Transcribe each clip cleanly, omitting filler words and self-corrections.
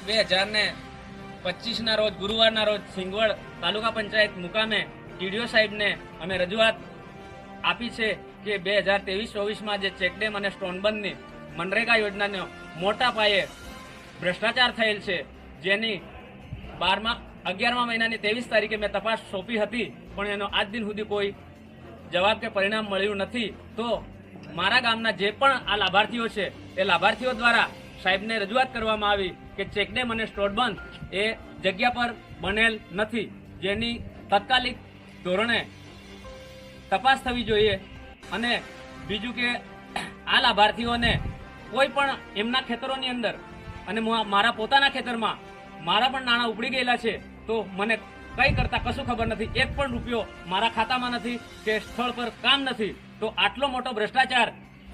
2025 રોજ ગુરુવારના રોજ સિંગવડ તાલુકા પંચાયત મુકામે ટીડીઓ સાહેબને અમે રજૂઆત આપી છે કે 2023-24માં જે ચેકડેમ અને સ્ટોનબંધની મનરેગા યોજનાનો મોટા પાયે ભ્રષ્ટાચાર થયેલ છે, જેની 11મા મહિનાની 23 તારીખે મેં તપાસ સોંપી હતી, પણ એનો આજ દિન સુધી કોઈ જવાબ કે પરિણામ મળ્યું નથી. તો મારા ગામના જે પણ આ લાભાર્થીઓ છે એ લાભાર્થીઓ દ્વારા સાહેબને રજૂઆત કરવામાં આવી કે ચેકડેમ અને સ્ટોનબંધ એ જગ્યા પર બનેલ નથી, જેની તાત્કાલિક ધોરણે તપાસ થવી જોઈએ. અને બીજું કે આ લાભાર્થીઓને કોઈ પણ એમના ખેતરોની અંદર અને મારા પોતાના ખેતરમાં મારા પણ નાણાં ઉપડી ગયેલા છે, તો મને કંઈ કરતા કશું ખબર નથી. એક પણ રૂપિયો મારા ખાતામાં નથી કે સ્થળ પર કામ નથી. તો આટલો મોટો ભ્રષ્ટાચાર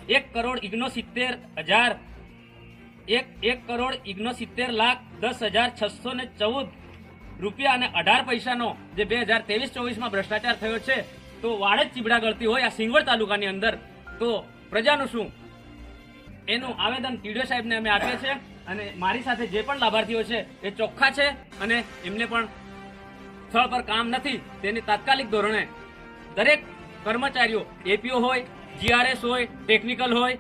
1,69,10,614 રૂપિયા અને 18 પૈસાનો જે 2023-24માં ભ્રષ્ટાચાર થયો છે, તો વાડ જ ચીબડા ગળતી હોય આ સિંગવડ તાલુકાની અંદર, તો પ્રજાનું શું? એનું આવેદન ટીડીઓ સાહેબને અમે આપીએ છીએ. અને મારી સાથે જે પણ લાભાર્થીઓ છે એ ચોખ્ખા છે અને એમને પણ સ્થળ પર કામ નથી. તેની તાત્કાલિક ધોરણે દરેક કર્મચારીઓ એપીઓ હોય, જીઆરએસ હોય, ટેકનિકલ હોય,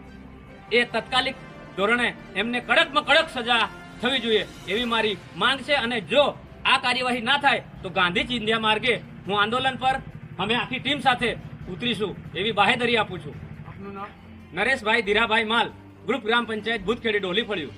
એ તાત્કાલિક ધોરણે એમને કડકમાં કડક સજા થવી જોઈએ એવી મારી માંગ છે. અને જો આ કાર્યવાહી ના થાય તો ગાંધી ચિંધ્યા માર્ગે હું આંદોલન પર અમે આખી ટીમ સાથે ઉતરીશું એવી બાહેધરી આપું છું. નરેશભાઈ ધીરાભાઈ માલ, ગ્રુપ ગ્રામ પંચાયત ભૂતખેડી ડોલી ફળ્યું.